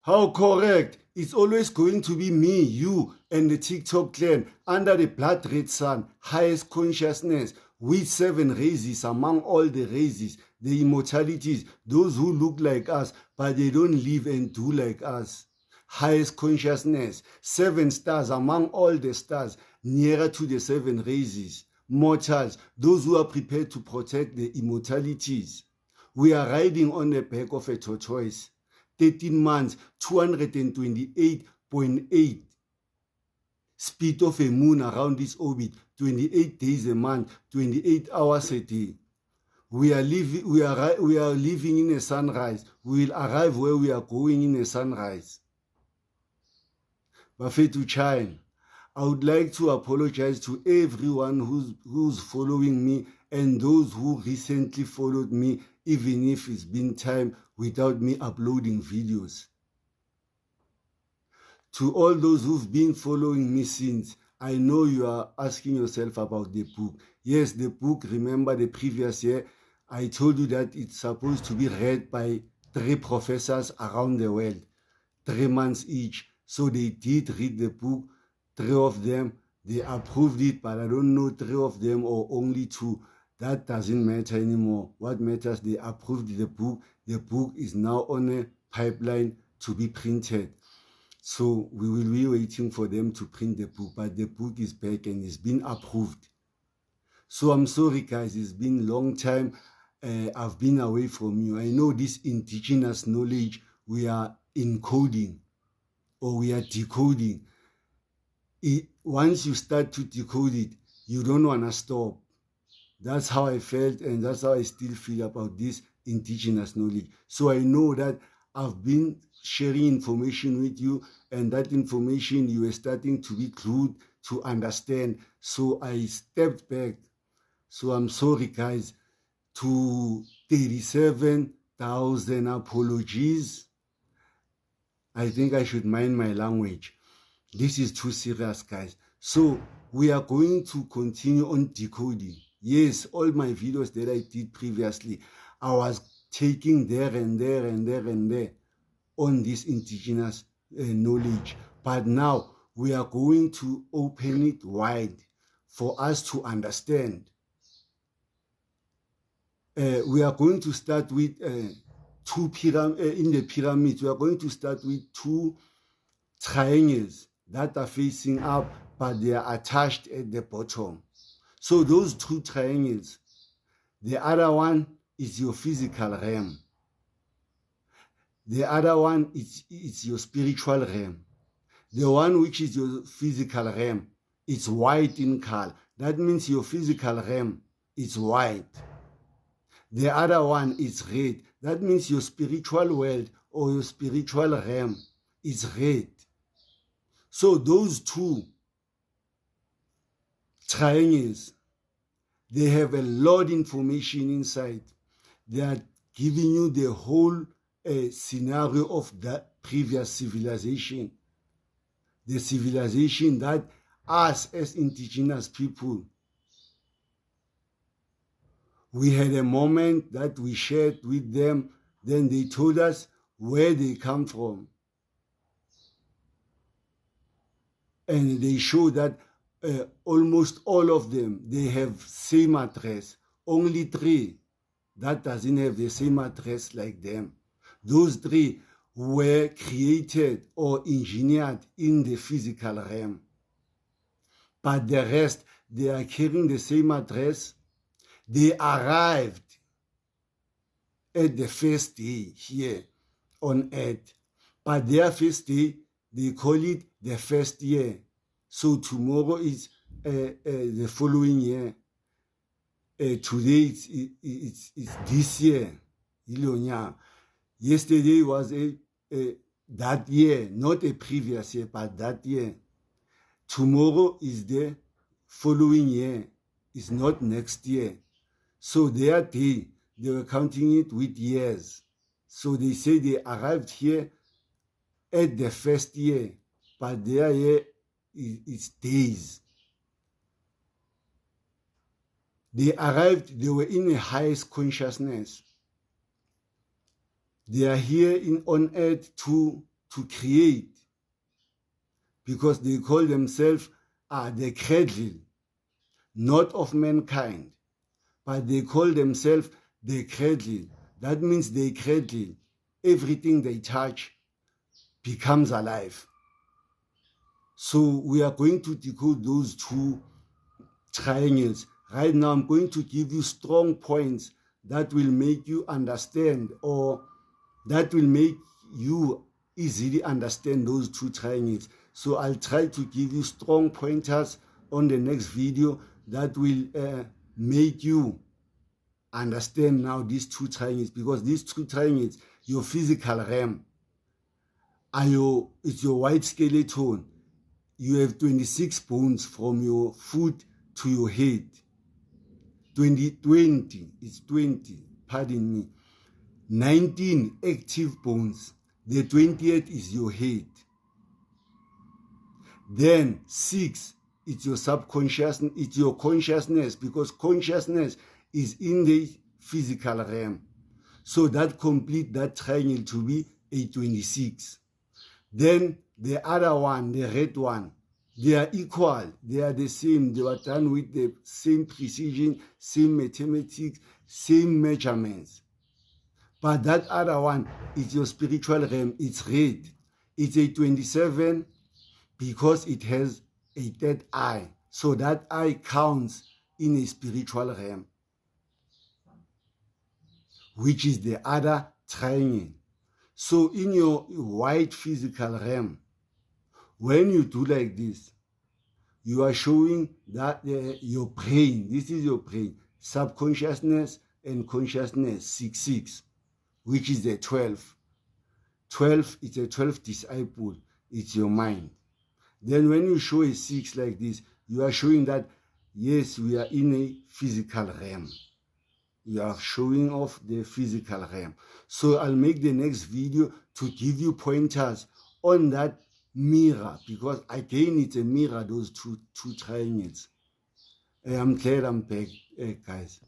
How correct. It's always going to be me, you, and the TikTok clan under the blood red sun, highest consciousness, with 7 races among all the races, the immortalities, those who look like us, but they don't live and do like us. Highest consciousness, 7 stars among all the stars, nearer to the 7 races. Mortals, those who are prepared to protect the immortalities. We are riding on the back of a tortoise. 13 months, 228.8 speed of a moon around its orbit, 28 days a month, 28 hours a day. We are living in a sunrise. We will arrive where we are going in a sunrise. Bafethu Chime, I would like to apologize to everyone who's following me and those who recently followed me, even if it's been time without me uploading videos. To all those who've been following me since, I know you are asking yourself about the book. Yes, the book, remember the previous year, I told you that it's supposed to be read by 3 professors around the world, 3 months each. So they did read the book, 3 of them, they approved it, but I don't know 3 of them or only 2. That doesn't matter anymore. What matters, they approved the book. The book is now on a pipeline to be printed. So we will be waiting for them to print the book, but the book is back and it's been approved. So I'm sorry guys, it's been a long time. I've been away from you. I know this indigenous knowledge we are encoding or we are decoding. Once you start to decode it, you don't want to stop. That's how I felt and that's how I still feel about this indigenous knowledge. So I know that I've been sharing information with you and that information you are starting to be glued to understand. So I stepped back. So I'm sorry guys. To 37,000 apologies. I think I should mind my language. This is too serious, guys. So we are going to continue on decoding. Yes, all my videos that I did previously, I was taking there and there and there and there on this indigenous knowledge. But now we are going to open it wide for us to understand. We are going to start with in the pyramids. We are going to start with 2 triangles that are facing up, but they are attached at the bottom. So those 2 triangles, the other one is your physical realm. The other one is your spiritual realm. The one which is your physical realm, it's white in color. That means your physical realm is white. The other one is red. That means your spiritual world or your spiritual realm is red. So those 2 triangles, they have a lot of information inside. They are giving you the whole scenario of that previous civilization. The civilization that us as indigenous people, we had a moment that we shared with them. Then they told us where they come from. And they show that almost all of them, they have same address. Only 3 that doesn't have the same address like them. Those 3 were created or engineered in the physical realm. But the rest, they are carrying the same address. They arrived at the first day here on earth. But their first day, they call it the first year. So tomorrow is the following year. Today it's this year. Yesterday was that year, not a previous year, but that year. Tomorrow is the following year. It's not next year. So their day, they were counting it with years. So they say they arrived here at the first year, but their year is days. They arrived, they were in the highest consciousness. They are here on earth to to create, because they call themselves the cradle, not of mankind, but they call themselves the cradle. That means they cradle. Everything they touch becomes alive. So we are going to decode those two triangles. Right now, I'm going to give you strong points that will make you understand, or that will make you easily understand those two triangles. So I'll try to give you strong pointers on the next video that will make you understand now these two triangles, because these two triangles, your physical realm, it's your white skeleton. You have 26 bones from your foot to your head. 20, pardon me. 19 active bones. The 20th is your head. Then 6, it's your subconscious, it's your consciousness, because consciousness is in the physical realm. So that complete that triangle to be a 26. Then the other one, the red one, they are equal, they are the same, they were done with the same precision, same mathematics, same measurements. But that other one is your spiritual realm, it's red. It's a 27 because it has a third eye. So that eye counts in a spiritual realm, which is the other triangle. So in your white physical realm, when you do like this, you are showing that your brain, this is your brain, subconsciousness and consciousness, 6, which is the 12. 12, it's a 12 disciple, it's your mind. Then when you show a 6 like this, you are showing that, yes, we are in a physical realm. You are showing off the physical realm. So I'll make the next video to give you pointers on that mirror, because again, it's a mirror, those two triangles. I'm glad I'm back, guys.